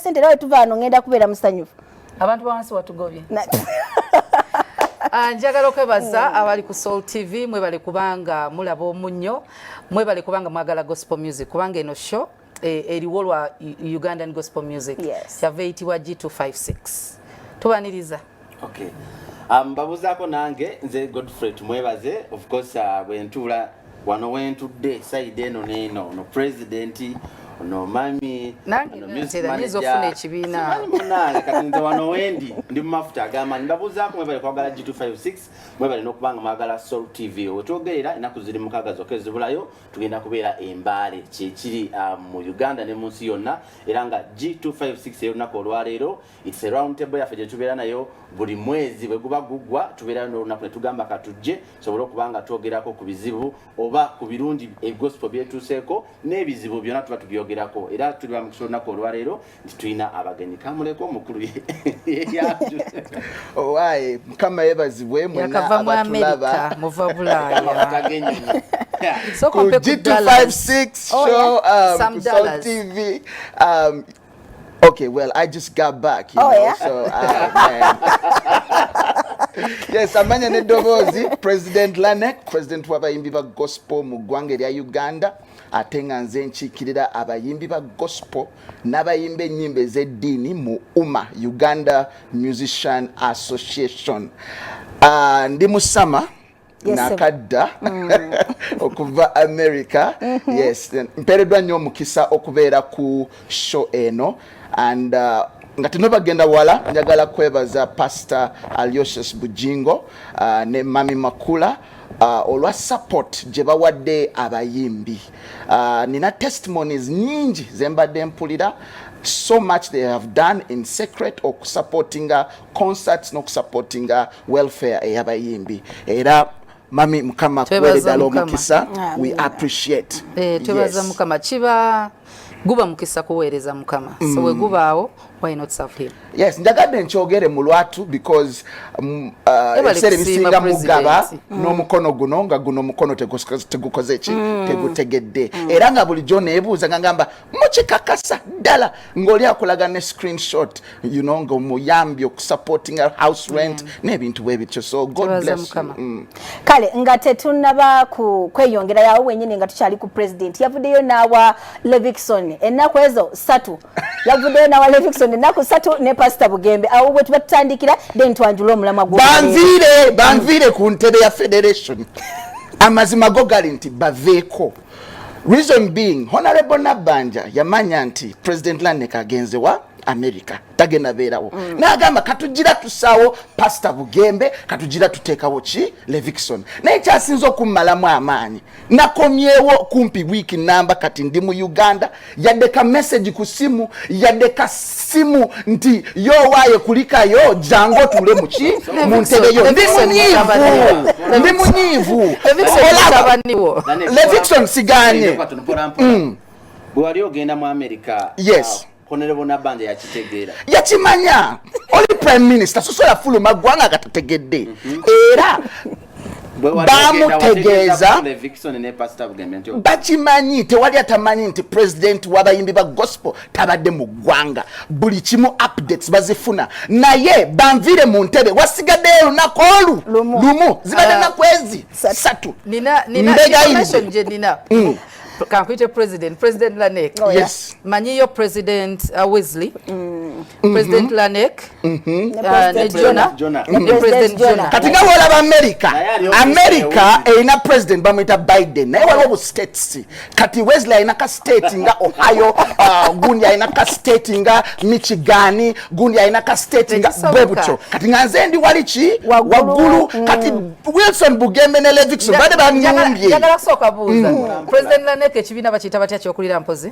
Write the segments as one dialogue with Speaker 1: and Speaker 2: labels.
Speaker 1: sente nawe tuva ano ngenda kubeera musanyufu.
Speaker 2: Abantu bansi watugobye. Njagala okwebaza abali ku Soul TV mwebale kubanga mulaba omunnyo, mwebale kubanga mwagala gospel music kubanga eno show eriwo lwa Ugandan gospel music. Yava eyitibwa G256. Tubaniriza.
Speaker 3: Okay. Babuzaako nange nze Godfrey tumwebaze. Of course bwentuula wano wentudde side eno n'eno no president no mami no music manager ekibiina munange kati nze wano wendi ndi mu mafuta agamba ndabuzaako mwebale kwagala G256 mwebale n'okubanga mwagala Soul TV wetwogerera enaku ziri mukaaga zokka ezibulayo tugenda kubeera embaale kyekiri mu Uganda ne mu nsi yonna era nga G256 erunaku olwaleero it's a round table yaffe gye tubeera nayo buli mwezi bwe guba guggwa tubeera n'olunaku ne tugamba katujje sobole okubanga twogerako ku bizibu oba ku birungi egospel byetuuseeko n'ebizibu byonna tuba tubyogerako era tuli ba mukusonako olwaleero nti tulina abagenyi kamuleko omukulu yatu
Speaker 4: owaye mukama yebazibwe mwena abatulaba
Speaker 2: muva Bulaaya
Speaker 4: so G256 show Soul TV okay, well, I just got back, you know,
Speaker 1: yeah?
Speaker 4: So, man. Yes, amanya nedovozi, President Lanek, President w'abayimbi ba gospel mu ggwanga lya Uganda, ate nga nze nkiikirira abayimbi ba gospel n'abayimba ennyimba ez'eddiini mu UMA, Uganda Musician Association. Ndi musama nakadda okuva America. Yes, mpereddwa nnyo omukisa okubeera ku show eno and nga tenobagenda wala njagala kwebaza Pastor Alyosius Bujjingo ne Mami Makula olwa support gye bawadde abayimbi. Nina testimonies nyingi zembadde mpulira so much they have done in secret supporting concerts supporting welfare ey'abayimbi era Mami mukama kweredala omukisa we appreciate.
Speaker 2: Twebaza mukama kiba guba mukisa kuweereza mukama so we gubaawo why not serve him.
Speaker 4: Yes, ndagadde nkyogere mu lwatu because ebiseera bisinga mugaba n'omukono guno nga guno omukono tegukoze eki tegutegedde era nga bulijjo neebuuza nga ngamba mukikakasa ddala ng'oli akulaga ne screenshot you know ng'omuyambi okusupporting house rent n'ebintu bwe bityo so God bless you.
Speaker 1: Kale nga tetunnaba kweyongera yawo wenyini nga tukyali ku president yavuddeyo n'awa Levikson ennaku ezo 3 yavuddeyo n'awa Levikson ennaku 3 ne Pastor Bugembe awo bwe tubatandikira then twanjula omulamwa gwo
Speaker 4: banvire ku ntebe ya federation amazima go gali nti baveeko. Reason being Honorable Nabanja yamanya nti President Lanek agenze wa America tagenda beerawo n'agamba katugira tusaawo Pastor Bugembe katugira tuteekawo ki Levikson naye kyasinza okummalamu amaanyi nakomyewo kumpi wiiki namba kati ndi mu Uganda yaddeka message ku simu yaddeka simu nti yo waaye kulikayo jango tule muki mu ntebe yo ndi munyiivu Levikson siganye
Speaker 3: bwali ogenda mu America.
Speaker 4: Yes.
Speaker 3: Honorable Nabanja yakitegeera
Speaker 4: yakimanya oli prime minister sosola fuluma gwanga katategedde era bamutegeeza bakimanyi tewali atamanyi nti president w'abayimbi ba gospel tabadde mu ggwanga buli kimu updates bazifuna naye banvire mu ntebe wasigaddeyo olunaku olu lumu zibadde nakwezi 3
Speaker 2: nina Kankwite President Lanek.
Speaker 4: Yes.
Speaker 2: Manyiyo President Wesley. President Lanek. President Jonah.
Speaker 4: Katinga wala ba America ina president bamwita Biden. Naye waliwo bu states. Kati Wesley ina ka state nga Ohio, gundi ina ka state nga Michigan, gundi ina ka state nga Bwebucho. Katinga nzendi wali ki wagulu kati Wilson Bugembe ne Levikson bade banyumbye.
Speaker 2: Yagala soka buuza. President Lanek ekibiina bakiyita batya kyokulira mpozi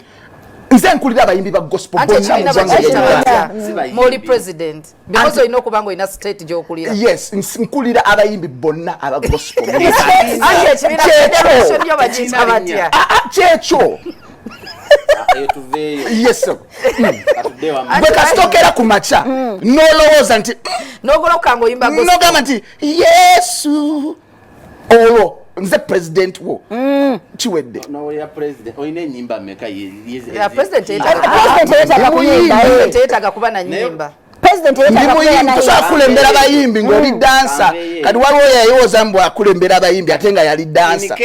Speaker 4: nze nkulira abayimbi ba gospel
Speaker 2: moli president because olina okuba nga olina state gyokulira.
Speaker 4: Yes, nkulira abayimbi bonna aba gospel kyekyo yes bwe kasitokera ku maca nolowooza nti
Speaker 2: nogoloka nga oyimba
Speaker 4: nogamba nti Yesu olwo nze president wo chiwedde
Speaker 3: no ya president oyine enyimba meka
Speaker 2: ya president yetaga kuba na nyimba
Speaker 1: president yetaga kuba na
Speaker 4: nyimba akulembera bayimbi ngoli dansa kadi waliwo yayoza mbu akulembera bayimbi atenga yali dansa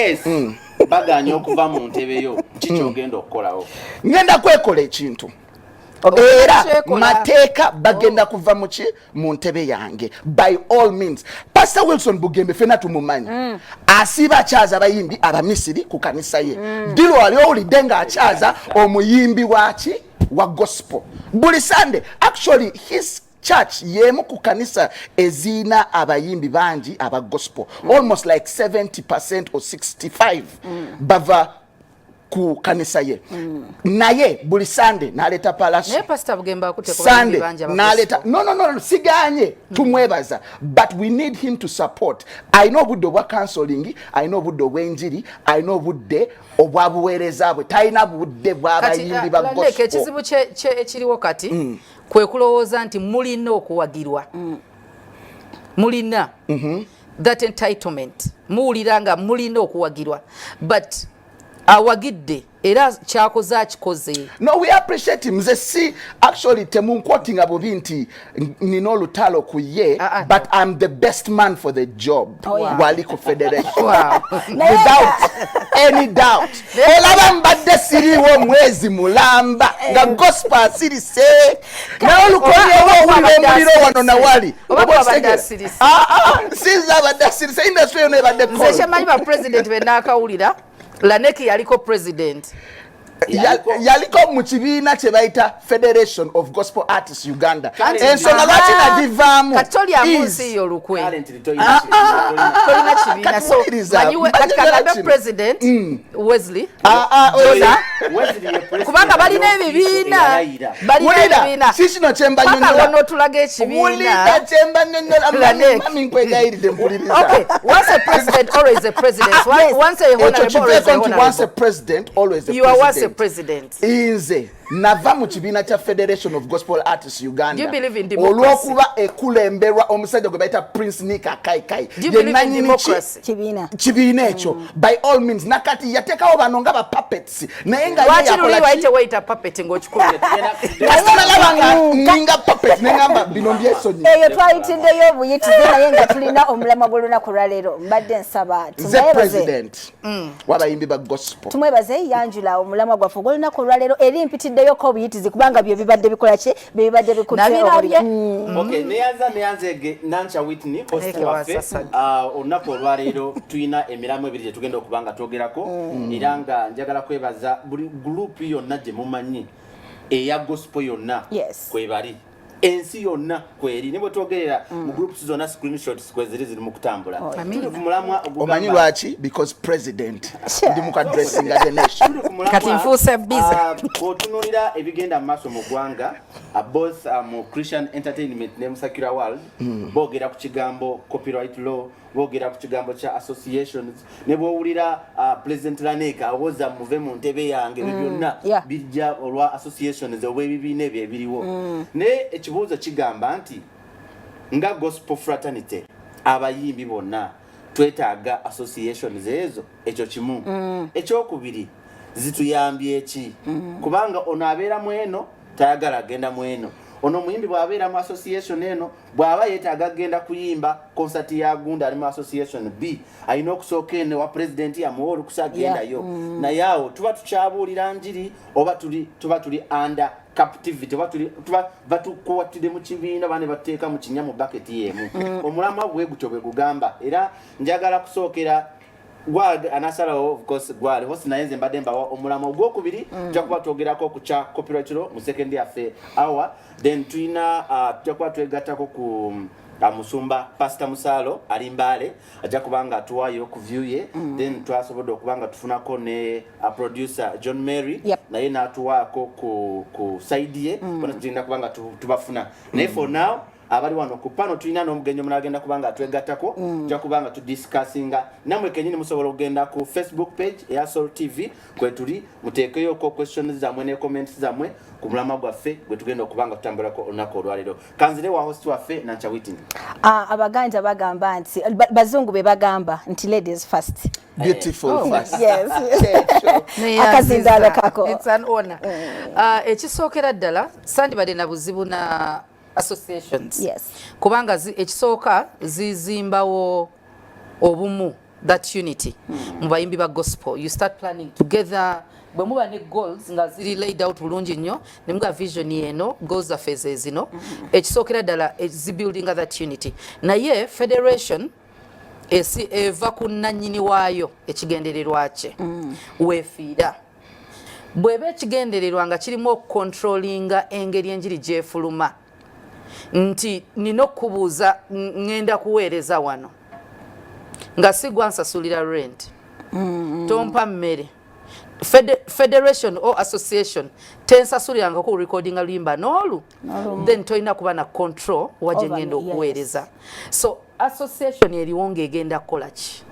Speaker 3: baganya okuva mu ntebe yo kikyogenda okukolawo
Speaker 4: ngenda kwekola ekintu era mateeka bagenda kuva mu ntebe yange by all means. Pastor Wilson Bugembe fena tumumanyi asiba akyaza abayimbi abamisiri ku kanisa ye dilo wali owulidde nga akyaza omuyimbi waki wa gospel buli Sunday. Actually his church yemu ku kanisa ezina abayimbi bangi aba gospel almost like 70% or 65 bava ku kanisa ye naye buli Sunday naleta palaso
Speaker 2: ne pastor Bugembe akute ko bayimbi bangi aba
Speaker 4: naleta no siganye tumwebaza but we need him to support. I know budde obwa counseling, I know budde obwenjiri, I know budde obwa buweereza bwe talina budde bw'abayimbi ba gospel.
Speaker 2: Kati ekizibu ekiriwo kati kwe kulowooza nti mulina okuwagirwa mulina that entitlement muwulira nga mulina okuwagirwa but awagidde era kyakoze akikoze.
Speaker 4: No, we appreciate him. See, actually temunquoting abubi nti nino lutalo ku ye but I'm the best man for the job. Waliko Federation. Without any doubt. Olaba mbadde siriwo mwezi mulamba nga gospel sirise na olukolyewo omuliro wano na wali siza badde sirise industry yone badde ko
Speaker 2: nze kyamanyi ba president benakawulira Lanek yaliko president
Speaker 4: yaliko mu kibiina kye bayita Federation of Gospel Artists Uganda ensonga lwaki nagivaamu
Speaker 2: katoli amunsi yo lukwe tolina kibiina so manyiwe katika president Wesley kubanga balina ebibiina
Speaker 4: sisi no chemba
Speaker 2: nyonyola ono tulaga ekibiina
Speaker 4: chemba nyonyola mami nkwegayiride mpuliriza.
Speaker 2: Okay, once a president always a president. Once a honorable always a honorable.
Speaker 4: Once a president always a
Speaker 2: you
Speaker 4: president.
Speaker 2: You are once a president.
Speaker 4: Inze nava mu kibiina kya Federation of Gospel Artists Uganda.
Speaker 2: Do you believe in democracy?
Speaker 4: Olwokuba ekulemberwa omusajja gwe bayita Prince Nika Kaikai.
Speaker 2: Do you believe in democracy?
Speaker 4: Kibiina ekyo by all means nakati yatekawo bano nga ba puppets naye nga
Speaker 2: wait a puppet ng'okikubye
Speaker 4: ninga puppet nengamba bino byesonyi
Speaker 1: eyo twayitiddeyo obuyitize naye nga tulina omulamwa gw'olunaku lwaleero mbadde nsaba
Speaker 4: president w'abayimbi ba gospel
Speaker 1: tumwebaze Yanjula omulamwa gwaffe ogw'olunaku lwaleero eri mpitiddeyo ko obuyitizi kubanga byo bibadde bikola ki bibadde bikutte
Speaker 3: okay neyanzege Nancha Whitney host waffe olunaku olwaleero tuyina emiramu ebiri gye tugenda okubanga twogerako era nga njagala kwebaza buli group yonna gye mumanyi eya gospel yonna kwebali ensi yonna kweri nebwe twogerera mu groups zonna screenshots kweziri ziri mu kutambula mulamwa
Speaker 4: omanyi lwaki because president ndi mu addressing as a nation
Speaker 2: kati nfuuse busy
Speaker 3: otunulira ebigenda mu maaso mu ggwanga both mu Christian entertainment ne mu secular world boogera ku kigambo copyright law boogera ku kigambo kya associations ne bwowulira president Lanek awoza muve mu ntebe yange byonna bijja olwa associations obw'ebibiina ebyo ebiriwo ne ekibuuzo kigamba nti nga gospel fraternity abayimbi bonna twetaaga associations ezo ekyo kimu ekyokubiri zituyambye eki kubanga ono abeera mu eno tayagala agenda mu eno ono muyimbi bw'abeera mu association eno bw'aba yeetaaga agenda kuyimba concert ya Gunda ali mu association B alina okusooka eno wa president yamuwa olukusa agendayo naye awo tuba tukyabuulira njiri oba tuba tuli under captivity tuba batukwatidde mu kibiina bane bateeka mu kinya mu bucket yemu omulamwa bwe gutyo bwe gugamba era njagala kusookera Gwad anasalawo of course gwali hosi nayenze mbadde mbawa omulama ogwokubiri twakuba twogerako ku kya copyright law mu second affair hour then tuina twakuba twegattako ku musumba Pastor Musalo ali Mbale ajja kubanga atuwayo ku view ye then twasobodde okubanga tufunako ne producer John Mary naye n'atuwaako ku side ye bona tugenda kubanga tubafuna naye for now abali wano ku pano tulina n'omugenyi munagenda kubanga twegattako ja kubanga tudiscussinga namwe kenyini musobola okugenda ku Facebook page ya Soul TV kwe tuli muteekeyo ko questions zamwe ne comments zamwe ku mulama gwaffe gwe tugenda okubanga tutambulako onako olwalero kanzire wa host waffe Nancha Waiting.
Speaker 1: Abaganja bagamba nti bazungu be bagamba nti ladies first.
Speaker 4: Beautiful first.
Speaker 1: Yes. Akazindalo kako.
Speaker 2: It's an honor. Ekisookera ddala sandibadde na buzibu na associations.
Speaker 1: Yes.
Speaker 2: Kubanga ekisooka zizimbawo obumu, that unity. Mu bayimbi ba gospel, you start planning together. Bwe muba ne goals nga ziri laid out bulungi nnyo ne muga vision eno goals za phase zino ekisookera ddala building that unity. Naye federation eva ku nannyini waayo ekigendererwa kye weefiira bw'eba ekigendererwa nga kirimu okukontrolinga engeri enjiri gyefuluma nti nina okubuuza ngenda kuweereza wano nga sigwa nsasulira rent tompa mmere federation or association tensasuliranga ku recordinga luyimba n'olu then toyina kuba na control waje ngenda okuweereza. So association eriwo ng'egenda kukola ki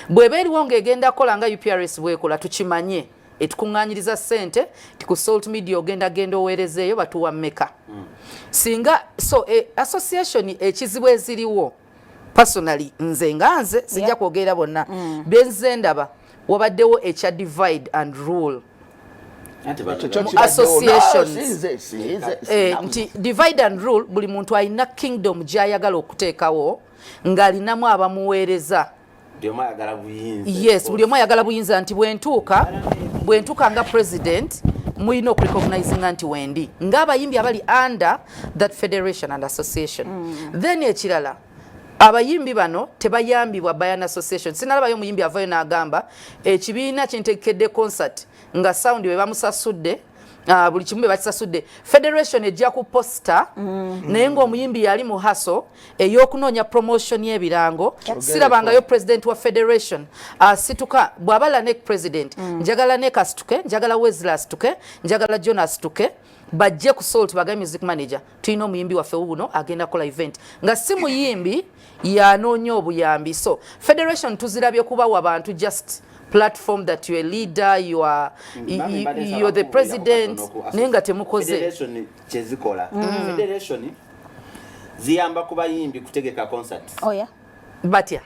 Speaker 2: bw'eba eriwo ng'egenda kukola nga UPRS bwekola tukimanye etukuŋŋaanyiriza ssente tiku Salt Media ogenda genda oweerezeeyo batuwa mmeka singa so association ekizibu eziriwo personally nze nga nze sijja kwogera bonna benze ndaba wabaddewo ekya divide and rule associations nti divide and rule buli muntu alina kingdom gy'ayagala okuteekawo ng'alinamu abamuweereza. Yes, buli omu ayagala buyinza nti bwentuuka nga president muyina okurecognizinga nti wendi ng'abayimbi abali under that federation and association. Then ekirala abayimbi bano tebayambibwa by an association. Sinalabayo muyimbi avayo n'agamba ekibiina kintekedde concert nga sound we bamusasudde buli kimu bakisasudde federation ejja ku poster naye ng'omuyimbi yali mu haso ey'okunoonya promotion y'ebirango sirabangayo president wa federation asituka bw'aba Lanek president njagala Lanek asituke njagala Wesley asituke njagala John asituke bajje ku Salt baga music manager tulina omuyimbi waffe wuno agenda kola event nga si muyimbi yanoonya obuyambi. So federation tuzirabye kubawa abantu just platform that you are a leader, you're the president nenga temukoze
Speaker 3: federation chezikola federation ziyamba kuba yimbi kutegeka concert.
Speaker 1: Oh yeah.
Speaker 2: Batya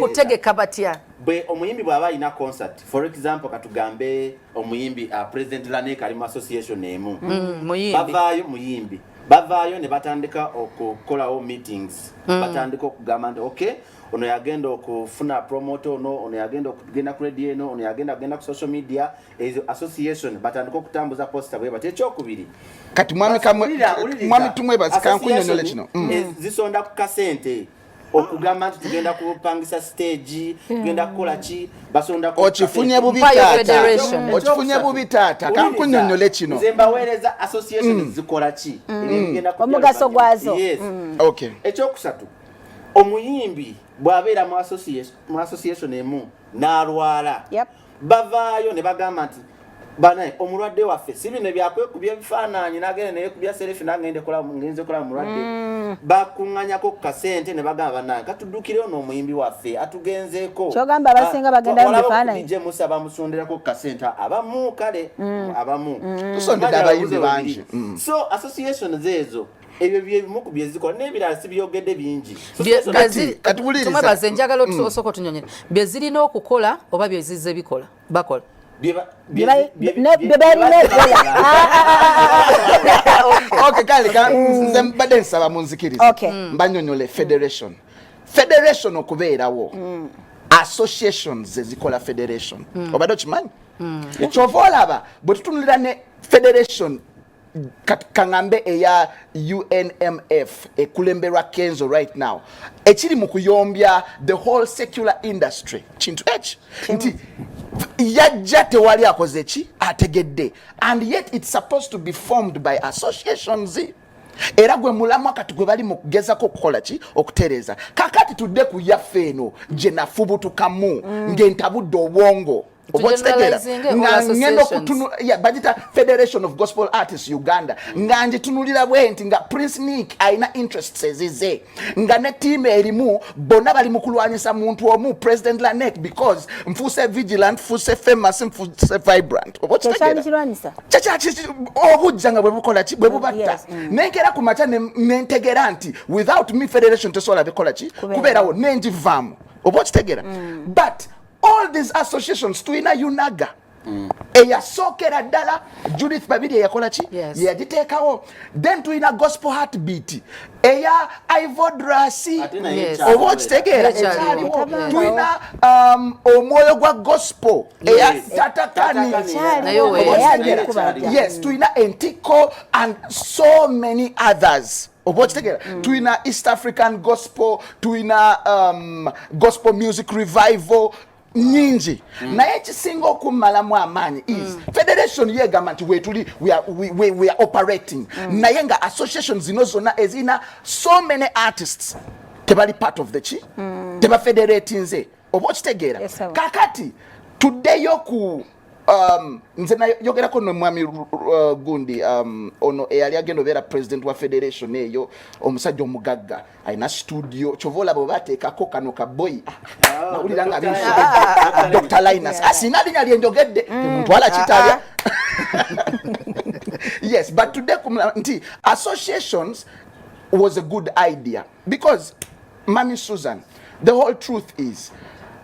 Speaker 2: kutegeka batya
Speaker 3: bwe omuyimbi bw'aba ina concert for example katugambe omuyimbi president Lanek ali mu association emu muyimbi bavaayo ne batandika okukolawo meetings batandika okugamba nti okay ono yagenda okufuna promote ono yagenda okugenda ku radio eno ono yagenda ku social media ezo association batandika okutambuza poster bwe bate kyokubiri
Speaker 4: kati mwami tumwe basika kunnyonnyola kino
Speaker 3: zisonda ku kasente okugamba nti tugenda kupangisa stage tugenda kukola ki basonda ku
Speaker 4: okifunye bubi taata kankunnyonnyola kino
Speaker 3: nze mbaweereza association zikola ki
Speaker 1: omugaso gwazo.
Speaker 4: Okay.
Speaker 3: Ekyokusatu omuyimbi bw'abeera mu association emu n'alwala bavaayo ne bagamba nti banaye omulwadde waffe si bino byakwekubya ebifaananyi n'agenda neyekubya serefi ngenze kola mulwadde bakuŋŋanyako ku kasente ne bagamba banaye katuddukireyo n'omuyimbi waffe atugenzeeko
Speaker 1: kyogamba abasinga bagenda mu bifaananyi
Speaker 3: DJ Musa bamusonderako ku kasente abamu kale abamu
Speaker 4: tusondedde abayimbi bangi.
Speaker 3: So associations ezo ebyo byebimu ku byezikola n'ebirala si byogedde bingi
Speaker 2: tumwebaze njagala osooka otunyonyera bye zirina okukola oba bye zizze bikola bakola
Speaker 4: Okay, kale nze mbadde nsaba munzikirize mbanyonyole federation okubeerawo associations ezikola federation obadde okimanyi ekyova olaba bwe tutunulira ne federation kangambe eya UNMF ekulemberwa Kenzo right now ekiri mu kuyombya the whole secular industry kintu eki nti yajja tewali akoze ki ategedde and yet it's supposed to be formed by associations era gwe mulamu akati gwe bali mu kugezako okukola ki okutereeza kakati tudde ku yaffe eno gye nafubutukamu ng'entabudde obwongo ngendo kutunu ya budget Federation of Gospel Artists Uganda nganje tunulira bwenti nga Prince Nick aina interests ezize nga ne team erimu bona bali mukulwanyisa muntu omu President Lanek because mfuse vigilant mfuse famous mfuse vibrant chacha obujjanga bwe bukola ki bwe bubatta nenkera ku macha nentegera nti without me Federation tesola bekola ki kuberawo nenjivamu obochitegera but all these associations tuina yunaga eyasokera ddala Judith Babiri yakola ki yagiteekawo then tuina gospel heartbeat eya Ivodrasi obochitegera tuina omwoyo gwa gospel eya tatakani yes tuina Entiko and so many others obochitegera tuina East African gospel tuina gospel music revival nyingi naye ekisinga okumalamu amaanyi is Federation yegamba nti we are operating naye nga associations zino zonna ezina so many artists tebali part of the teba federating nze oba okitegeera kakati tuddeyo ku nze nayogerako nomwami gundi ono eyali agenda obeera president wa federation eyo omusajja omugagga ayina studio chovola bwe bateekako kano kaboyi nawulira nga Dr. Linus asina linya lyenjogedde temutwala kitalya yes but today nti associations was a good idea because Mami Susan the whole truth is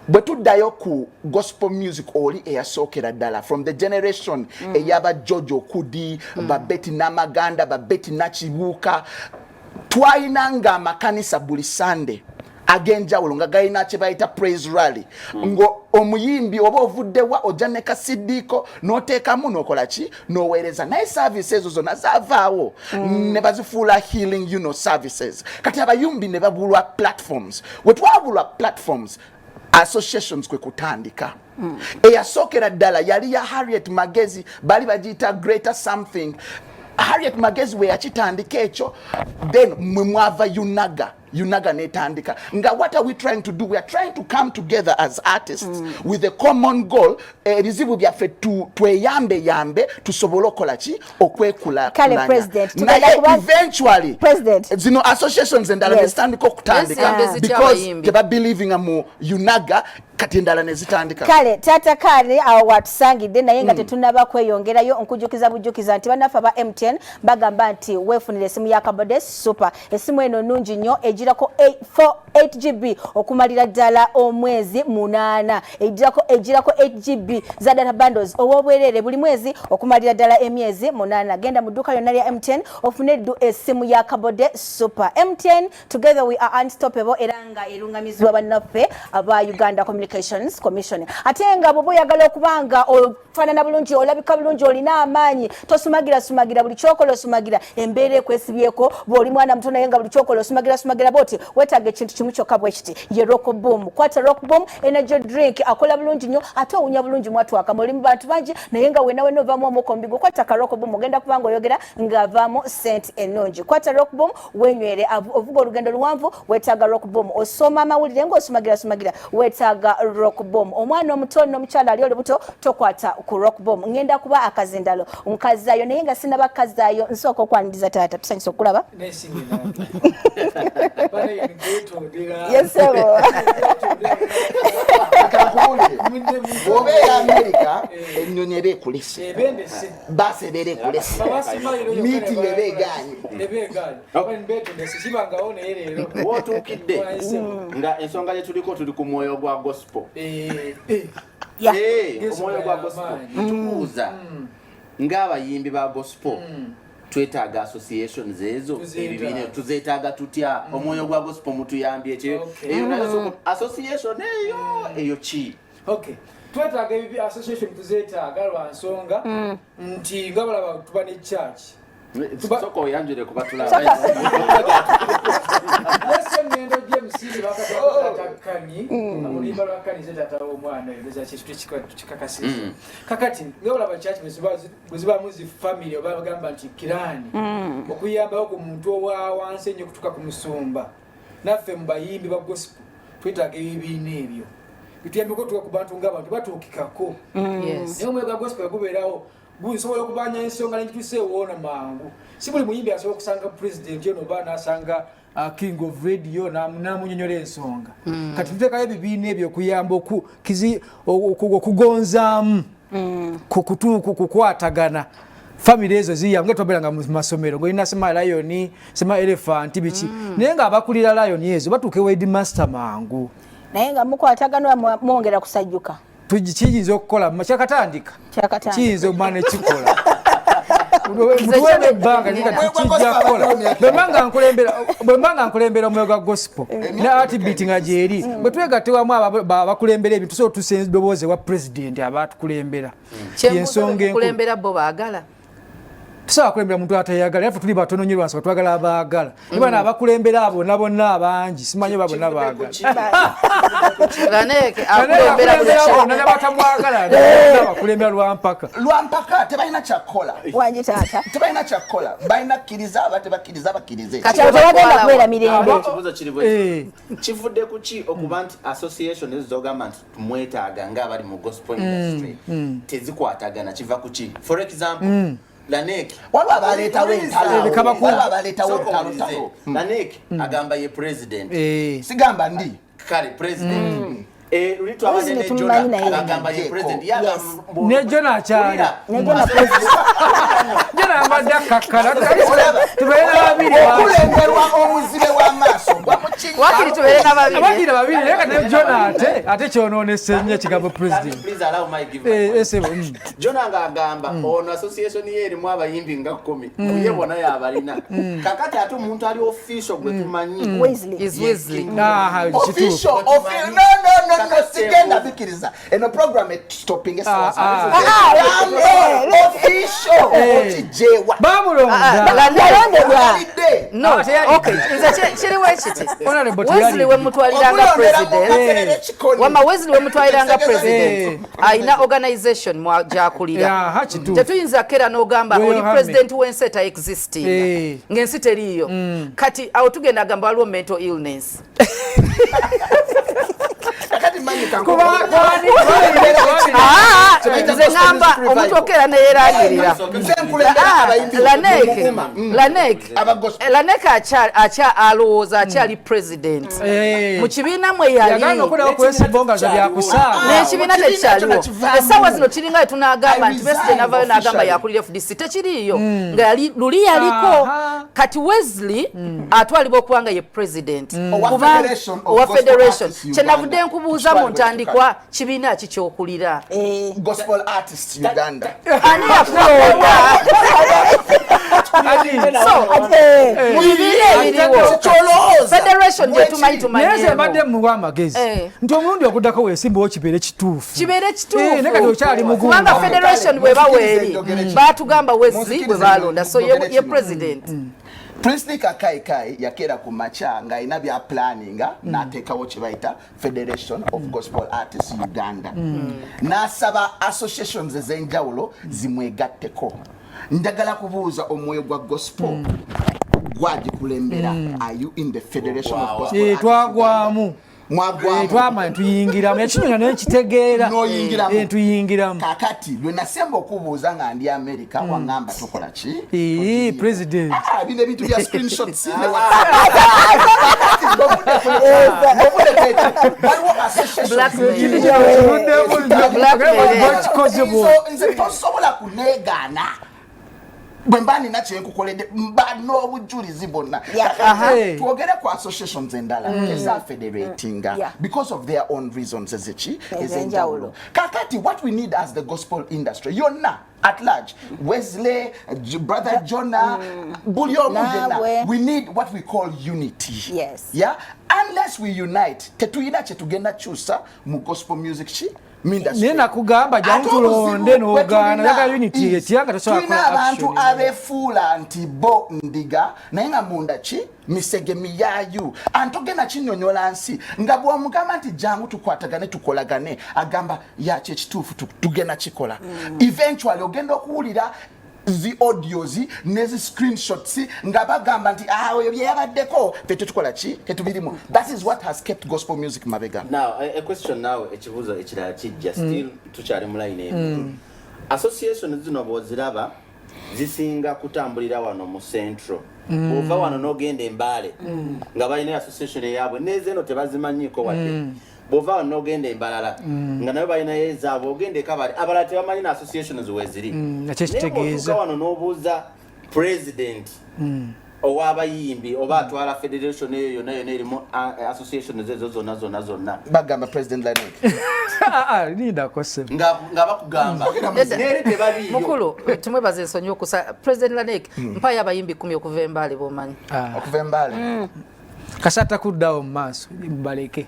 Speaker 4: but tuddayo ku gospel music oli eyasokera ddala from the generation eyaba Jojo Kudi Babeti Namaganda Babeti Nachibuka twainanga makanisa buli Sunday agenjawulo nga gayina kye bayita praise rally ngo omuyimbi oba ovuddewa ojja kasidiko noteekamu nokola ki noweereza naye services ezo zonna zavaawo ne bazifuula healing services kati abayumbi ne babulwa platforms we twabulwa platforms associations kwe kutandika eyasokera ddala yali ya Harriet Magezi bali bagiyita greater something Harriet Magezi we yakitandika ekyo then mwava Yunaga netandika nga what are we trying to do? We are trying to come together as artists with a common goal ebizibu byaffe tweyambe tusobole okola ki okwekula eventually zino associations endala nezitandika okutandika because teba believing mu Yunaga kati endala nezitandika
Speaker 1: kale tata kale awo watusangidde naye nga tetunaba kweyongerayo nkujukiza bujukiza nti banafa ba MTN bagamba nti wefunire esimu ya Kabode super esimu eno nungi nnyo ejirako 8GB okumalira ddala omwezi 8 ejirako 8GB za data bundles obwerere buli mwezi okumalira ddala emyezi 8 genda mu dduka lyonna lya MTN ofune esimu ya Kabode super MTN together we are unstoppable era nga erungamizibwa bannaffe aba Uganda Communications Commission ate nga bobo yagala okubanga ofanana bulungi olabika bulungi olina amaanyi tosumagira buli kyokolo sumagira embeere kwesibyeko boli mwana mtono yenga buli kyokolo sumagira boti wetaga ekintu kimu kyokka bwekiti ye rock boom kwata rock boom energy drink akola bulungi nnyo ate owunya bulungi mwatu akamoli mu bantu bangi naye nga wenawe novaamu omukombigo kwata ka rock boom ogenda kubanga oyogera ng'avaamu sente ennungi kwata rock boom wenywere ovuga olugendo luwanvu wetaaga rock boom osoma amawulire ng'osumagira wetaaga rock boom omwana omuto n'omukyala ali olubuto tokwata ku rock boom ngenda kuba akazindalo nkazaayo naye nga sinaba kazaayo nsooka okwaniriza taata tusanyusa okulaba yesebo
Speaker 4: obeera America ennyonyi eba ekulese basi ebeera ekulese meeting eba egaanye
Speaker 3: wotuukidde nga ensonga yetuliko tuli ku mwoyo gwa gospel omwoyo gwa gospel tubuuza ng'abayimbi ba gospel twetaaga associations ezo ebibine tuzeetaaga tutya omwoyo gwa gospel mutuyambye ekyo eyo nayo association eyo ki
Speaker 5: twetaaga ebibi association tuzeetaaga lwa nsonga nti nga balaba tuba ne church
Speaker 3: soko oyanjire kuba tulaba
Speaker 5: ngendo gy'emusiri bakatakani omulimba lwakani zetata omwana eza kintu kikakasisa kakati ngabulaba church bwe zibamu zi family oba bagamba nti kirani okuyambawo ku muntu owa wansi ennyo kutuuka ku musumba naffe mu bayimbi ba gospel twetaaga ebibiina ebyo bituyambeko tuwa ku bantu ng'abantu batuukikako.
Speaker 2: Yes.
Speaker 5: Naye omwega gospel gubeerawo gusobola okubanya ensonga n'ekituuseewoona mangu. Si buli muyimbi asobola okusanga president ono oba n'asanga king of radio n'amunyonyola ensonga. Kati tuteekayo ebibiina ebyo okuyamba okugonzaamu kukwatagana. Family ezo ziya nga twaberanga mu masomero ng'olina Sema Lion, Sema Elephant biki. Naye ng'abakulira Lion ezo batuuke headmaster mangu.
Speaker 1: Naye nga mukwatagana mwongera kusajjuka.
Speaker 2: Kiyinza okukola kyakatandika. Kiyinza omwana ekikola. Mutuweme ebbanga kijja kukola. Bwe mbanga nkulembera omwoyo gospel ne heartbeat nga gyeri. Bwe twegattewamu abakulembera ebintu tusobola tusenza eddoboozi wa president abatukulembera. Y'ensonga enkulembera bo baagala. Tusobola kulembera muntu atayagala, yaffe tuli batono nnyo lwansi twagala abaagala. Niba abakulembera abo bonna abangi simanyi babo nabaagala. Lanek akulembera bonna n'abatamwagala n'abakulembera lwampaka.
Speaker 4: Lwampaka tebalina kyakukola.
Speaker 1: Wangi taata.
Speaker 4: Tebalina kyakukola. Balina kkiriza aba tebakkiriza bakkirize.
Speaker 1: Kati tebagenda kubeera mirembe.
Speaker 3: Kivudde ku ki okuba nti association ezogamba nti mwetaaga ng'abali mu gospel industry tezikwatagana kiva ku ki? For example, Lanek
Speaker 4: waliwo abaleetawo entalo.
Speaker 3: Lanek agamba ye president.
Speaker 4: Sigamba ndi
Speaker 3: kale president. Ritu abane Jona agamba ye president.
Speaker 2: Ne Jona akyali.
Speaker 1: Ne Jona president.
Speaker 2: Jona amadde akakkala. Tubeera babiri.
Speaker 4: Okulemberwa omuzibe w'amaaso.
Speaker 2: Wakiri tubeera babiri. Abakiri babiri naye kati Jona ate kyonoonese nnyo ekigambo president.
Speaker 3: Please allow my give. Jona ng'agamba ono association ye erimu abayimbi nga 10. Ye bona y'abalina. Kakati ate omuntu ali official gwe tumanyi.
Speaker 2: Wesley.
Speaker 4: Official. No, sigenda bikiriza. Eno program stopping official. Okijewa.
Speaker 2: Bamulonda. No, okay. Chiri wechiti. Wesley we mutwaliranga president. Wama Wesley we mutwaliranga president. Aina organization mwa jakulira. Tetuyinza kera n'ogamba oli president w'enseta existing. Ng'ensi teriyo. Kati awo tugenda gamba waliwo mental illness. Nze ngamba omuntu okera neyeragirira. Lanek alowooza akyali president. Mu kibiina mwe yali n'ekibiina tekyaliwo. Essaawa zino kiringa we tunaagamba nti Besigye navayo n'agamba yakulira FDC tekiriiyo nga luli yaliko. Kati Wesley atwalibwa okuba nga ye president owa federation. Kyenavudde nkubuuza mu ntandikwa kibiina ki kyokulira?
Speaker 4: Gospel artist Uganda.
Speaker 2: Ani yakulonda? Mu bibiina ebiriwo federation gye tumanyi
Speaker 6: naye mbadde muwa amagezi nti omulundi oguddako weesimbawo kibeere kituufu
Speaker 2: naye kati okyali mugumu kubanga federation bwe baweeri baatugamba Wesley bwe baalonda so ye president.
Speaker 4: Prince Kai yakera ku macha nga ina bya planninga nateekawo kye bayita Federation of Gospel Artists Uganda. N'asaba associations ez'enjawulo zimwegatteko. Njagala kubuuza omwoyo gwa gospel gwagikulembera. Are you in the Federation of Gospel Artists?
Speaker 6: Twagwamu.
Speaker 4: Twama
Speaker 6: ntuyingiramu ekinyonyo nekitegeera ntuyingiramu
Speaker 4: kakati lwe nasemba okubuuza nga ndi America wangamba tukola ki
Speaker 6: president
Speaker 4: bino ebintu bya screenshots nze tosobola kuneegaana bwembani nakye nkukoledde mba n'obujulizi bonna twogere ku associations endala eza federatinga because of their own reasons ez'enjawulo. Kakati what we need as the gospel industry yonna at large, Wesley, brother Jonah, buli omu yenna, we need what we call unity.
Speaker 1: Yes.
Speaker 4: Yeah? Unless we unite, tetuyina kye tugenda kyusa mu gospel music
Speaker 6: nina kugamba jangu tulonde n'ogaana yaga unity etyanga tosobola
Speaker 4: kukola action. Tulina abantu abeefuula nti bo ndiga naye nga munda ki misege miyayu antogenda kinyonyola nsi nga bw'omugamba nti jangu tukwatagane tukolagane agamba yakyo ekituufu tugenda kikola. Eventually ogenda okuwulira zi audios nezi screenshots nga bagamba nti oyo byeyabaddeko fe tetukola ki tetubirimu. That is what has kept gospel music mabega.
Speaker 3: Now a question now ekibuzo ekirala kijja still tukyali mu line eno. Association zino boziraba zisinga kutambulira wano mu central. Ova wano n'ogenda Mbale nga balina association yaabwe nezeno tebazimanyiko wadde. Bova n'ogenda Mbalala nga nayo balina yezaabo ogende Kabale abalala tebamanyi na associations weziri.
Speaker 6: Nakitegeeza
Speaker 3: wano n'obuuza president owabayimbi oba atwala federation eyo yonna erimu associations ezo zonna
Speaker 4: bagamba president Lanek
Speaker 6: linda kose
Speaker 3: nga bakugamba neri tebaliyo.
Speaker 2: Mukulu tumwebaze Nsonyiwa okusa president Lanek mpayo abayimbi 10 okuva Mbale bomanyi
Speaker 4: okuva Mbale
Speaker 6: kasata kuddawo mu maaso baleke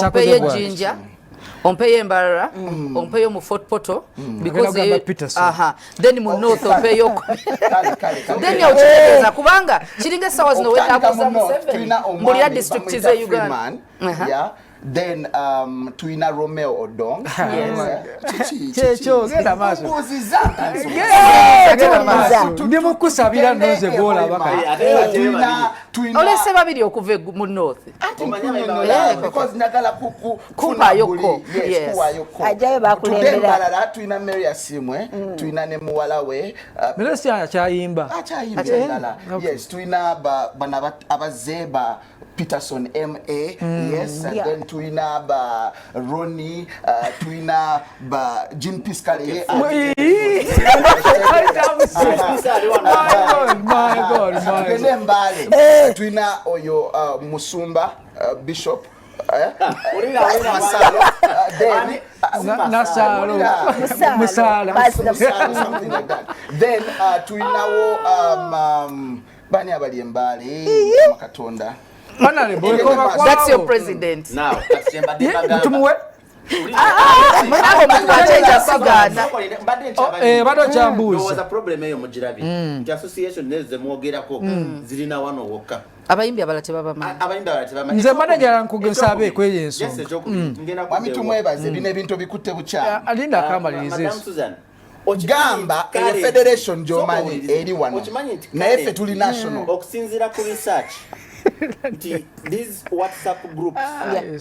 Speaker 2: ompeye Jinja ompeye Mbarara ompeye mu Fort Poto because then mu north ompeye then yaucheza kubanga chiringa sawa zino wenda hapo za 7 muri ya district za Uganda.
Speaker 4: Then tuina Romeo Odong
Speaker 6: checho genda maaso ndi mukusabira noze gola baka
Speaker 4: tuina
Speaker 2: olese babiri okuve mu north
Speaker 4: because nagala
Speaker 2: kupa yoko yes
Speaker 1: ajayo bakulembera
Speaker 4: tuina Mary Asimwe tuina ne muwala we
Speaker 6: Melesi achayimba
Speaker 4: yes tuina bana abazeba Peterson MA yes and then tuina ba Ronnie tuina ba Jean Piscale
Speaker 6: my god
Speaker 4: Mbale tuina oyo Musumba Bishop
Speaker 6: Musala
Speaker 4: something like that. Then tuinawo bani abali Mbale Makatonda.
Speaker 2: That's your president
Speaker 3: Now
Speaker 6: tumuwe bado chambuzi
Speaker 3: was a problem eyo mujirabi the association neze mwogerako zirina wano wokka
Speaker 2: abayimbi abala tebaba
Speaker 3: abayimbi abala tebaba
Speaker 6: nze manager ankugesa abe kweyenso
Speaker 3: yes ngena ku
Speaker 4: mami tumwebaze bine bintu bikutte bucha
Speaker 6: alinda akamalize
Speaker 4: gamba federation jomani eri wano na efe tuli national
Speaker 3: okusinzira ku research these WhatsApp groups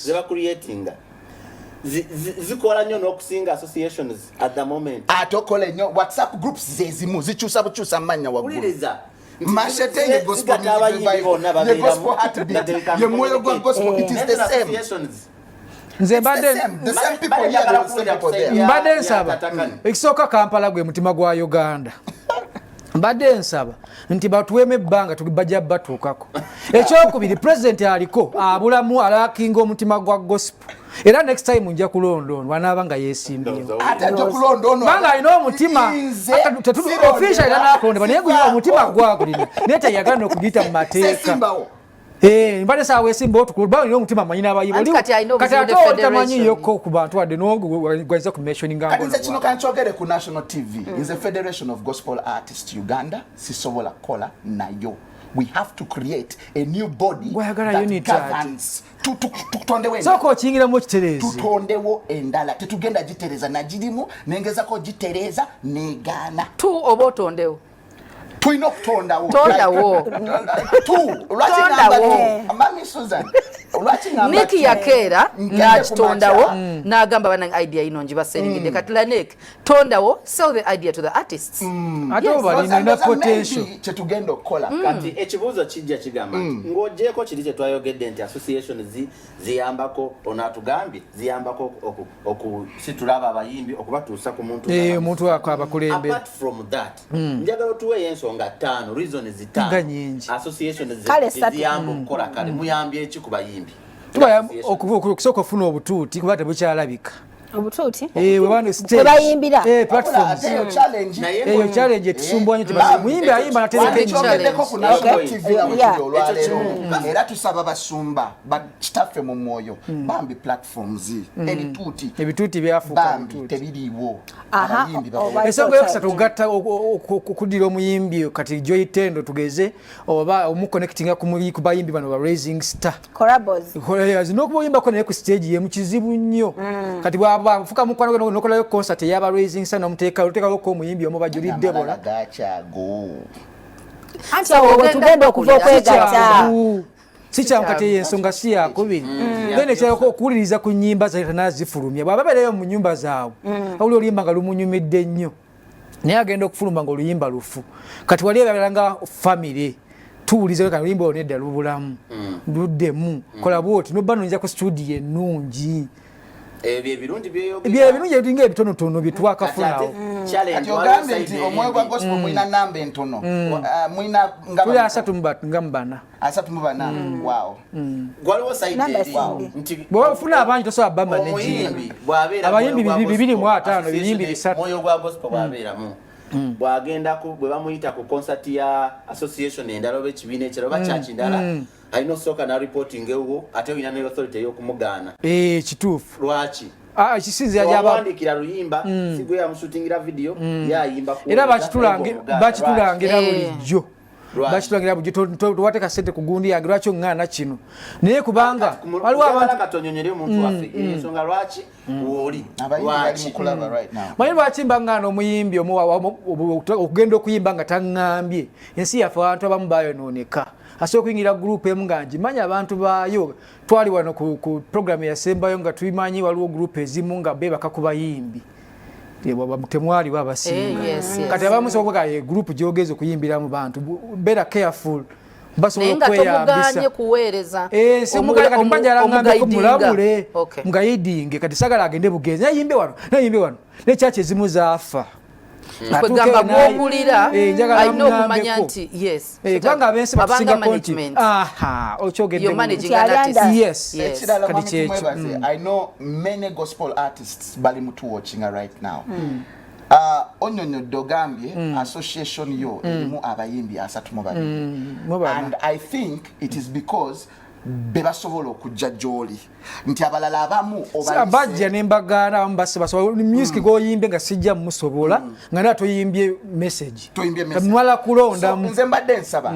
Speaker 3: they are creating zikola nyo n'okusinga associations at the moment
Speaker 4: atokole nyo WhatsApp groups zezimu zichusa buchusa manya wagulu
Speaker 3: uliriza
Speaker 4: mashetenge gospel the gospel heartbeat ye moyo gwa gospel it is the same
Speaker 6: nze mbadde
Speaker 4: the same people here the same people there
Speaker 6: mbadde nsaba ekisooka Kampala gwe mutima gwa Uganda mbadde nsaba nti batuweme ebbanga tubajja batuukako ekyokubiri president aliko abulamu alakinga omutima gwa gospel era next time nja kulondonwa anaaba nga yeesimbyewo
Speaker 4: ate nja kulondonwa
Speaker 6: banga alina omutima official era nakulondebwa naye gulina omutima gwagulina naye teyagala n'okugiyita mu mateeka mbadde saawa weesimbawo tukuba olina omutima manyi n'abayibo kati ate otamanyiyoko ku bantu wadde n'ogwaiza ku mentioninga
Speaker 4: kati nze kino kankyogere ku national TV is a federation of gospel artists Uganda sisobola kukola nayo. We have to create a new body that governs
Speaker 6: soko chingira mu kiterezi
Speaker 4: tutondewo endala tetugenda gitereza na girimu nengezako gitereza negana
Speaker 2: tu obotondewo
Speaker 4: tuina okutondawo
Speaker 2: tondawo
Speaker 4: Mami Susan
Speaker 2: Niki yakera nakitondawo nagamba bana idea ino njibaseringide kati Lanek tondawo sell the idea to the artists
Speaker 6: ate balina potential
Speaker 4: kyetugenda okukola
Speaker 3: kati ekibuuzo kijja kigamba ng'ogyeko kiri kye twayogedde nti association ziyambako onatugambye ziyambako okusitula abo abayimbi okubatuusa ku muntu
Speaker 6: omuntu abakulembera
Speaker 3: apart from that njagala otuweeyo ensonga 5 reasons 5 association ziyamba okukola kale muyambye eki ku bayimbi
Speaker 6: okusooka ofuna obutuuti kuba tebukyalabika
Speaker 1: obutuuti
Speaker 6: webano
Speaker 1: bayimbira
Speaker 6: platforms eyo challenge etusumbwanye muyimbi ayimba
Speaker 4: naterekeddeko ku national TV olwaleero era tusaba basumba bakitaffe mu mwoyo bambi platforms
Speaker 6: ebituuti byafuuka
Speaker 4: tebiriiwo
Speaker 6: ensonga yokusatu gatta okuddira omuyimbi kati joyitendo tugeze oba omuconnectinga ku bayimbi bano ba raising star
Speaker 1: collabos
Speaker 6: zina okuba oyimbako naye ku stage ye mukizibu nnyo kati bafuka mukwano nokolayo concert yaba raising sana muteka ko omuyimbi omubajulidde bola
Speaker 4: gachago
Speaker 1: anti awo tugenda okuva okwegatta
Speaker 6: si kyamukati y'ensonga si yakubiri bene kyako okuwuliriza ku nnyimba zaita nazifulumya bwababeerayo mu nnyumba zaabwe awuli oluyimba nga lumunyumidde nnyo naye agenda okufulumba nga oluyimba lufu kati wali ebabeera nga famire tuwulize ka oluyimba olwo nedda lubulamu luddemu kola bwoti nobba nonja ku studio ennungi
Speaker 3: ebyo ebirungi
Speaker 6: ebirungi ebinga ebitonotono bye twakafunawo
Speaker 4: ati ogambe nti omwoyo gwa gospel mwina namba entono mwina
Speaker 6: tuli asatu mu bana
Speaker 4: wow
Speaker 3: gwaliwo side nti
Speaker 6: bwofuna abangi tosobola bamba nejimbi abayimbi 205 biyimbi 3
Speaker 3: omwoyo gwa gospel bwabeeramu bwagenda bwe bamuyita ku concert ya association endala oba ekibiina ekirala oba kyaki ndala alina osooka na reporting ewo ate olina ne authority ey'okumugaana
Speaker 6: kituufu
Speaker 3: lwaki
Speaker 6: kisinzira gyaba
Speaker 3: wandikira luyimba sigwe yamushootingira video yayimba
Speaker 6: era bakitulangira bulijjo bakitulangira bulijjo tuwateeka ssente ku gundi yange lwaki oŋŋaana kino naye kubanga waliwo abantu
Speaker 3: katonyonyere omuntu waffe ensonga lwaki woli
Speaker 6: manyi lwaki mba ŋŋaana omuyimbi okugenda okuyimba nga taŋŋambye ensi yaffe abantu abamu bayonooneka asobola okuyingira gurupu emu nga ngimanya abantu baayo twali wano ku programu yasembayo nga tuyimanyi waliwo gurupu ezimu nga beebaka ku bayimbi temwaliwo abasinga kati abamu sobola okuga gurupu gyogeza okuyimbira mu bantu beera careful basobola okweyambisa mulamule mugayidinge kati sagala agende bugenzi nayimbe wano nekyaki ezimu zaafa
Speaker 2: kwegamba gw'owulira alina okumanya nti
Speaker 6: kubanga abensi batusinga konti
Speaker 4: ekirala mwebaze I know many gospel artists bali mutu watching right now onyonyodde ogambye association yo erimu abayimbi 32 and I think it is because bebasobola okujja gy'oli nti abalala abamu
Speaker 6: bajja nembagaana abamu basobola music goyimbe nga sijja musobola nga naye toyimbye message mwala kulondamu
Speaker 4: nze mbadde nsaba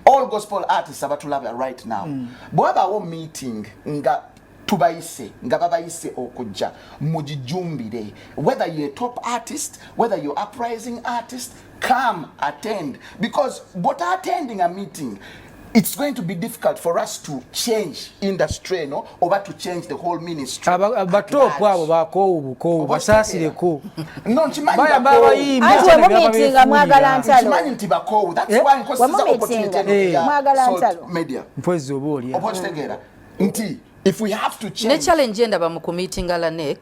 Speaker 4: all gospel artists abatulaba right now bwabaawo meeting nga tubayise nga babayise okujja mugijumbire whether you're a top artist whether you're uprising artist come attend because what attending a meeting it's going to be difficult for us to change industry no or to change the whole ministry
Speaker 6: abatopo abo bakowo basasireko
Speaker 4: no nchimanyi
Speaker 1: meeting mwagala ntalo
Speaker 4: nchimanyi nti bakowo that's why nkoziza opportunity
Speaker 1: mwagala ntalo
Speaker 4: media
Speaker 6: mpozi oboli
Speaker 4: opochitegera nti if we have to change
Speaker 2: ne challenge ndaba mu meeting Lanek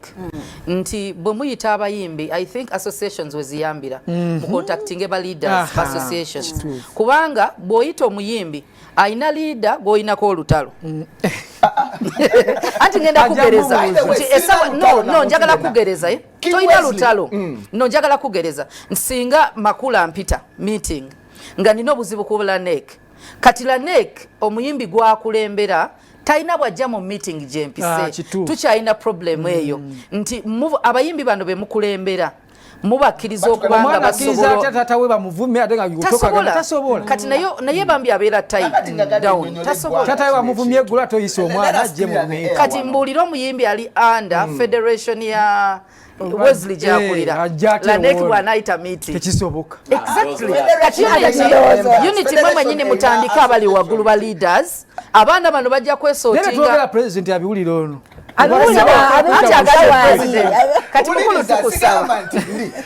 Speaker 2: nti bwe muyita abayimbi I think associations weziyambira mu contacting eba leaders associations kubanga boyita omuyimbi aina leader goyinako olutalo anti ngenda kugereza nti esawa no njagala kugereza toyina lutalo no njagala kugereza nsinga Makula mpita meeting nga nina obuzibu ku Lanek kati Lanek omuyimbi gwakulembera taina bwajja mu meeting jempise tukyalina problem eyo nti abayimbi bano be mukulembera mubakkiriza okubanga basobola
Speaker 6: tatawe bamuvume ate nga yutoka tasobola
Speaker 2: kati naye bambi abeera tight down tasobola
Speaker 6: tatawe bamuvumye gula toyise omwana ajje mu meeting
Speaker 2: kati mbulira omuyimbi ali under federation ya Wesley jakulira Lanek bwanaita meeting
Speaker 6: tekisoboka
Speaker 2: exactly unity mwe nyine mutandika abali waggulu ba leaders abaana bano bajja kwesootinga
Speaker 6: twogera president abiwulira ono
Speaker 2: kati mukulu tukusaba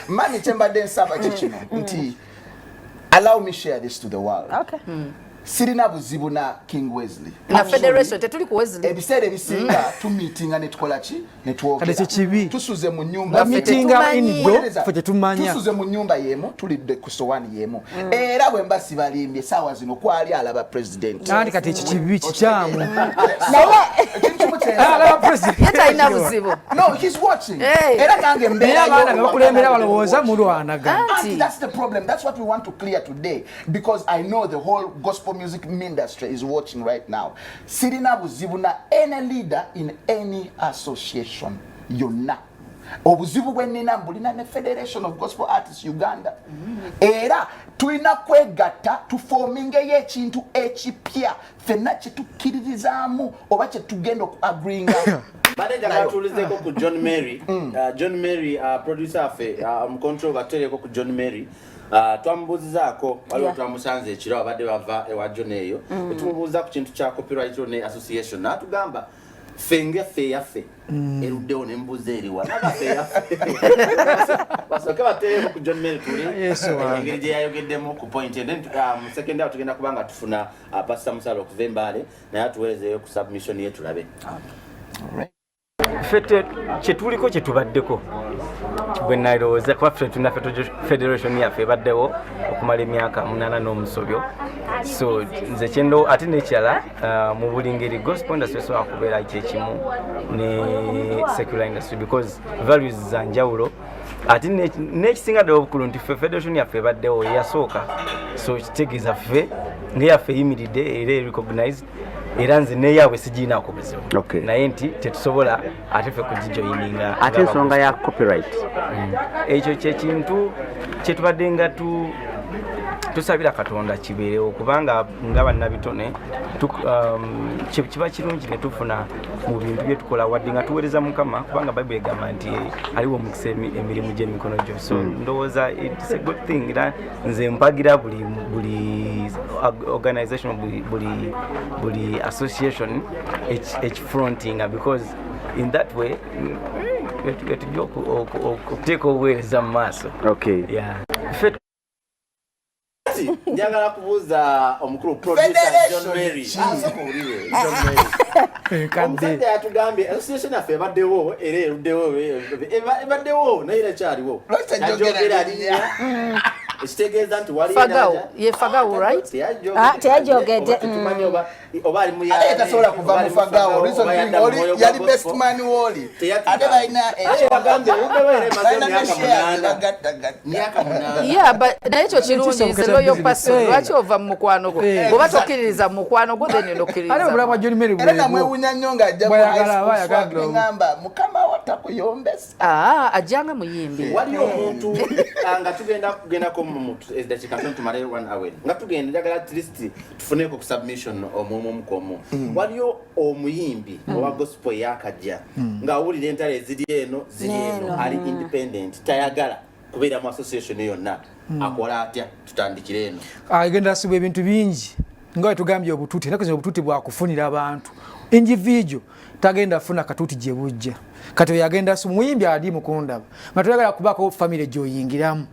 Speaker 4: mani kyembadde nsaba kikino nti allow me share this to the world sirina buzibu na King Wesley
Speaker 2: na federation tetuli ku Wesley
Speaker 4: ebiseera ebisinga tu meetinga ne tukola ki ne tuwogera tusuze mu nyumba
Speaker 6: meetinga indo fete tumanya
Speaker 4: tusuze mu nyumba yemu tulidde ku sowani yemu era bwe mbasi balimbye sawa zino kwali alaba president
Speaker 6: nandi kati ekibi kikyamu
Speaker 4: alaba
Speaker 6: president
Speaker 2: yata ina buzibu
Speaker 4: no he's watching era kange mbera
Speaker 6: abana bakulembera balowooza mulwanaga
Speaker 4: that's the problem that's what we want to clear today because I know the whole gospel music industry is watching right now. Sirina buzibu na any leader in any association yonna. Obuzibu bwenina mbulina ne Federation of Gospel Artists Uganda. Era tulina kwegatta tuforminge yekintu ekipya fenna kye tukkiririzaamu oba kye tugenda okuagreeinga
Speaker 3: Bade jaga tulizeko ku John Mary. John Mary producer afe control bateleko ku John Mary. Twambuzizaako waliwo twamusanze ekiro abadde bava ewa John eyo. Tumubuuza ku kintu kya copyright ne association. Natugamba fenge fe yafe. Eruddewo ne mbuza eriwa. Naga fe yafe. Basoke bateleko ku John Mary tuli. Engeri gye yayogeddemu ku point. And then second out tugenda kubanga tufuna Pastor Musalo okuva Mbale naye atuweerezeyo ku submission ye tulabe.
Speaker 7: Fete chetuliko chetubaddeko bwe nalowooza kuba ffe tuna federation yaffe ebaddewo okumala emyaka 8 n'omusobyo so nze kyendo ate nekyala mu buli ngeri gospel industry esobola kubeera ekyekimu ne secular industry because values za njawulo ate n'ekisinga ddala obukulu nti ffe federation yaffe ebaddewo eyasooka so kitegeeza ffe ngeyaffe eyimiridde era recognized era nze neyaabwe sigiinaako buzibu naye nti tetusobola ate ffe kugijoyininga
Speaker 8: ate ensonga ya copyright
Speaker 7: ekyo kyekintu kyetubadde nga tusabira Katonda kibeerewo kubanga nga bannabitone kiba kirungi ne tufuna mu bintu bye tukola wadde nga tuweereza Mukama kubanga Bible egamba nti aliwo omukisa emirimu gy'emikono gyo so ndowooza it's a good thing era nze mpagira buli organization buli association ekifrontinga because in that way tujja okuteeka obuweereza mu maaso
Speaker 3: njagala kubuuza omukulu producer John Mary. Omusajja yatugambye association yaffe ebaddewo era eruddewo ebaddewo naye irakyaliwo. Ekitegeeza nti wali
Speaker 2: Fagawo right?
Speaker 1: Teyajogedde.
Speaker 3: Oba ali mu yali
Speaker 4: tasobola kuva mu Fagawo. Reason being oli yali best man woli. Ate balina
Speaker 3: bagambye uddewo era emaze myaka 8.
Speaker 2: Yeah, but naye ekyo kirungi nze loyo person lwaki ova mu mukwano gwo oba tokkiririza mu mukwano gwo then nokkiririza
Speaker 6: ale obulamu bwa John Mary
Speaker 4: era namwewunya nnyo ng'ajja ngamba Mukama watakuyomesa
Speaker 2: ajjanga muyimbi
Speaker 3: waliyo omuntu nga tugendako eddakiika ntono tumale 1 hour nga tugenda njagala at least tufuneko ku submission omukomu waliyo omuyimbi owa gospel yakajja ng'awulira entalo eziri eno ali independent tayagala kubeera mu association yonna akola atya tutandikire eno
Speaker 6: agenda asibwa ebintu bingi nga bwe tugambye obutuuti era kuzina obutuuti bwakufunira abantu individual tagenda afuna katuuti gye bujja kati yagenda asibwa muyimbi ali mukundaba nga toyagala kubaako family gy'oyingiramu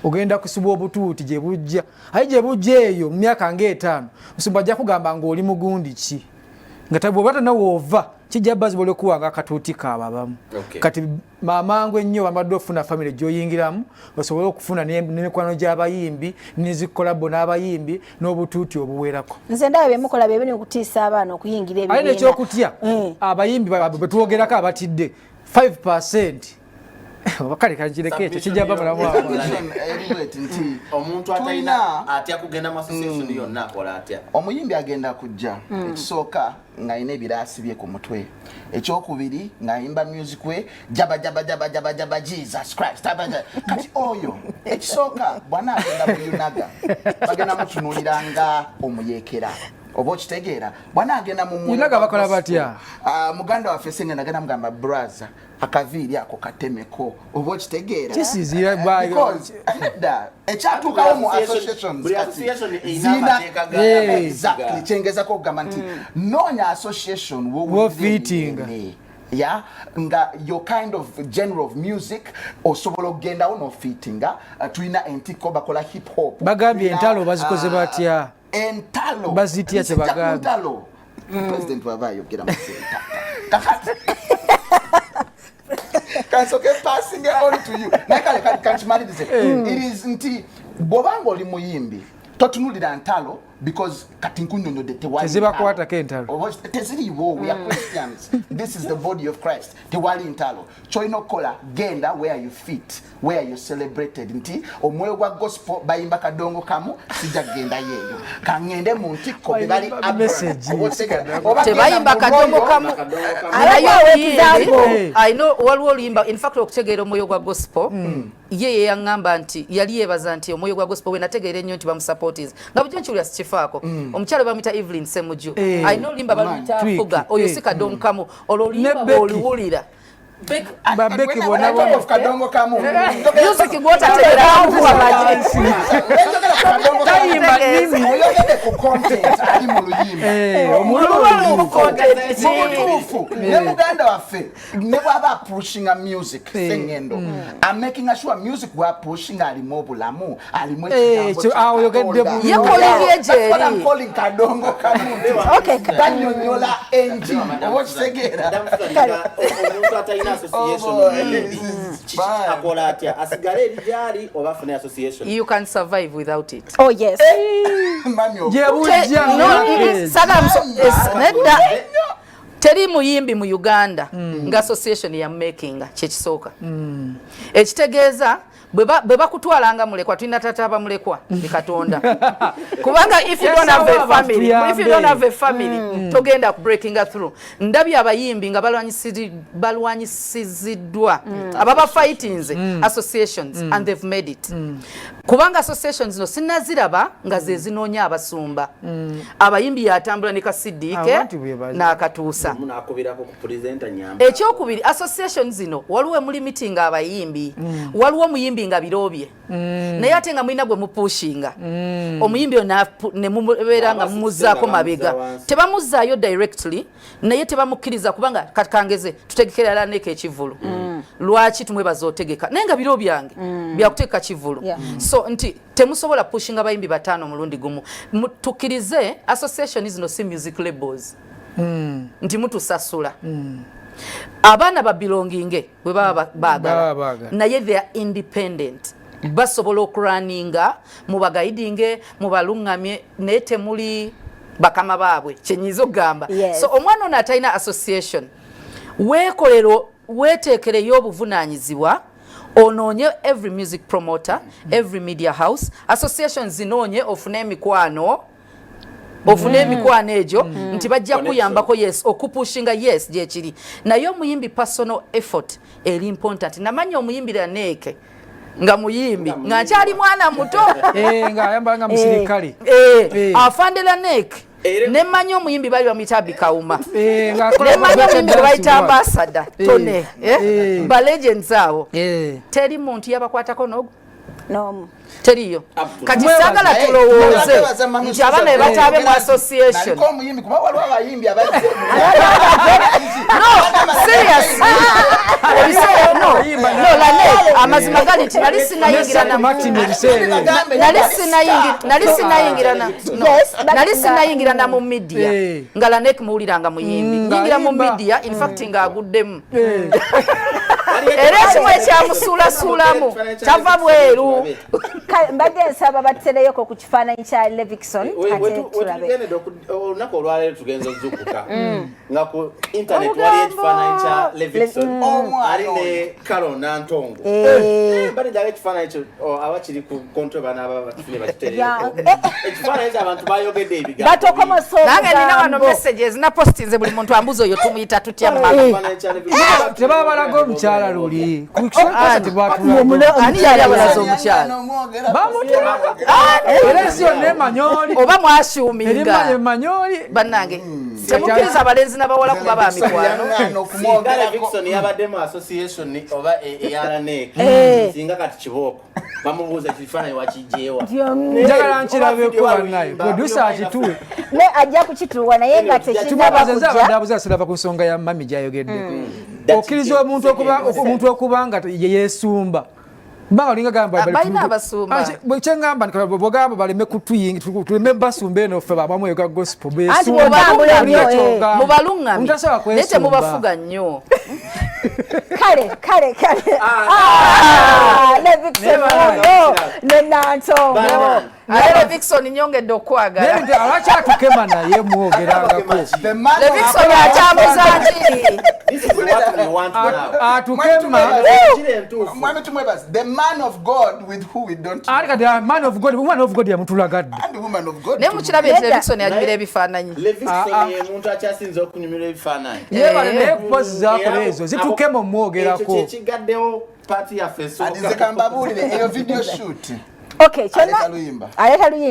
Speaker 6: ogenda kusibwa obutuuti gye bujja aye gye bujja eyo mu myaka nga5 musumba ajja kugamba ng'oli mugundi ki nga tabwoba tanawoova kijja bazi bole kuwanga katuuti kaababamu kati mamangu ennyo bamadde ofuna family gy'oyingiramu osobole okufuna n'emikwano gy'abayimbi n'ezikolabo n'abayimbi n'obutuuti obuwerako
Speaker 1: nze ndaba byemukola bye bini okutiisa abaana okuyingira ebibiina
Speaker 6: aye n'ekyokutya abayimbi betwogerako abatidde 5% bakale kanjireko ekyo kijja babulamu
Speaker 3: omuntu atalina atya kugenda mu association yonna akola atya
Speaker 4: omuyimbi agenda kujja ekisooka ng'alina ebiraasi bye ku mutwe ekyokubiri ng'ayimba music we jaba Jesus Christ kati oyo ekisooka bwana agenda muyunaga bagenda mutunuuliranga omuyeekera oba okitegeera bwana agenda mu
Speaker 6: yunaga bakola batya
Speaker 4: muganda waffe senge nagenda mugamba braza akaviiri ako katemeko oba okitegeera
Speaker 6: kisizira
Speaker 4: ekyatuukawo mu associations zina exactly kyengezako okugamba nti noonya association
Speaker 6: wofitinga
Speaker 4: yeah nga your kind of genre of music osobola okugendawo n'ofittinga tulina entiko bakola hip hop
Speaker 6: bagambye entalo bazikoze batya
Speaker 4: entalo
Speaker 6: bazitya kyebagambye
Speaker 4: president wavayogera musenta kakati kansoke passing on to you nakale kanchimalize it is nti bobanga oli muyimbi totunulira ntalo because kati nkunyonyodde tewali
Speaker 6: tezibakwata kentalo
Speaker 4: teziriwo we are Christians this is the body of Christ tewali ntalo choino kola genda where you fit where you celebrated nti omwoyo gwa gospel bayimba kadongo kamu sija genda yeyo kangende mu ntiko bali
Speaker 6: message
Speaker 2: tebayimba kadongo kamu I know waliwo limba in fact okutegeera omwoyo gwa gospel ye yangamba nti yali yebaza nti omwoyo gwa gospel we nategeera nnyo nti bamusupporters nga bujjo nkiwulira fako omukyalo bamita Evelyn Semuju I know limba balita fuga oyo sika don kamo ololimba oluwulira
Speaker 4: Babeki bona bona of kadongo kamu
Speaker 2: music gwota tegera kuwa maji
Speaker 4: tayimba nimi oyogede ku content ali mu luyimba
Speaker 2: omululu content
Speaker 4: mutufu ne Uganda waffe ne baba pushing a music sengendo I'm making sure music wa pushing ali mobulamu ali mu
Speaker 6: awo yogede
Speaker 2: ye calling ejeri
Speaker 4: I'm calling kadongo kamu
Speaker 1: okay
Speaker 4: kanyola engine watch segera
Speaker 3: association.
Speaker 2: You can survive without it.
Speaker 1: Oh yes.
Speaker 2: Teri muyimbi mu Uganda nga association ya making chekisoka. Ekitegeeza beba kutwalanga mulekwa tulina tata aba mulekwa bikatonda. Kubanga if you don't have a family togenda ku breaking through. Ndabi abayimbi nga balwanyisiziddwa ababa fighting associations and they've made it. Kubanga associations no sinaziraba nga ze zinoonya abasumba. Abayimbi yatambula ne kasidike na akatuusa.
Speaker 3: Munakubirako ku Pulezidenti nyamba.
Speaker 2: Ekyokubiri associations zino waliwo muli meeting abayimbi. Waliwo muyimbi nga birobye. Naye ate nga mulina gwe mupushinga. Omuyimbi ne mubeera nga mumuzaako mabega. Tebamuzaayo directly naye tebamukkiriza kubanga katkangeze tutegekera Lanek ekivulu. Lwaki tumwebaza otegeka. Naye nga biro byange byakuteeka kivulu. So nti temusobola pushinga abayimbi batano mulundi gumu. Tukirize association zino si music labels. Nti mutusasula. Abana ba belonginge bwe baba bagala naye they are independent basobola okuraninga mu bagaidinge mu balungamye naye temuli bakama baabwe kyenyizo gamba. So omwana ono atalina association weekolero weeteekereyo obuvunanyizibwa onoonye every music promoter every media house associations zinoonye ofune emikwano ofune emikwano ejo nti bajja kuyambako okupushinga gye kiri naye omuyimbi personal effort eri important namanya omuyimbi Lanek nga muyimbi nga nkyali mwana muto
Speaker 6: nga ayamba nga musirikale
Speaker 2: afande Lanek nemanya omuyimbi bali bamuyita Bikauma nemanya omuyimbi bayita ambassador tone ba legends awo teri muntu yabakwatako
Speaker 1: no
Speaker 2: teriyo kati sagala tulowooze nti abana ebatabe mu association
Speaker 4: ko muyimbi kuba waliwo abayimbi abazze
Speaker 2: serious no Lanek amazima gali nali sinayingirana mu media nga Lanek muwuliranga muyimbi nyingira mu media in fact nga aguddemu era kimwe ekyamusuulasuulamu kyava bweru
Speaker 1: mbadde nsaba batereyoko ku kifaananyi kya Levikson ate tulabe
Speaker 3: olunaku olwaleero tugenza ozukuka nga ku internet waliyo ekifaananyi kya Levikson ali ne Karo Nantongo mbadde njagala ekifaananyi ekyo abakiri ku kontwe bana aba batufune bakitereyoko ekifaananyi ky'abantu bayogedde ebigambo
Speaker 2: nange nina wano messages na postinze buli muntu ambuza oyo tumuyita tutya mu
Speaker 6: tebabalaga omukyala luli
Speaker 2: ani yali abalaza omukyala oba mwasuuminga bannange temukkiriza abalenzi n'abawala kuba ba mikwano
Speaker 3: singa Levikson yabadde mu association oba eya Lanek singa kati kibooko bamubuuza ekifaananyi wakijjeewa
Speaker 6: njagala nkirabeko bannaye producer akituwe
Speaker 1: ne ajja kukituwa naye nga tekinaba
Speaker 6: silaba ku nsonga ya mami gyayogeddeko okkiriza omuntu okuba nga yeesumba mbanga olinga gamba
Speaker 2: balina abasumba
Speaker 6: kyengamba bwogamba baleme tuleme basumba eno ffe bamweyoga gospel
Speaker 2: mubalungamye naye temubafuga nnyo
Speaker 1: kale Levikson ne Nantongo
Speaker 2: Levikson nyongedde okwagala
Speaker 6: alakyatukema naye mwogerangako
Speaker 2: Levikson atambuza nti
Speaker 6: atukema
Speaker 4: the man of God with who we don't know.
Speaker 6: The man of God, woman of God yamutulagadde.
Speaker 4: And the woman of God.
Speaker 2: Ne mukirabe Levikson yanyumira ebifaananyi.
Speaker 3: Levikson ye muntu akyasinza okunyumira ebifaananyi.
Speaker 6: Yebale ne pozi zaako ezo zitukema omwogerako.
Speaker 3: Ekyo kyekigaddewo party yaffe esooka.
Speaker 4: Adize kambabulire eyo video shoot.
Speaker 1: Okay, kyonna aleta luyimba.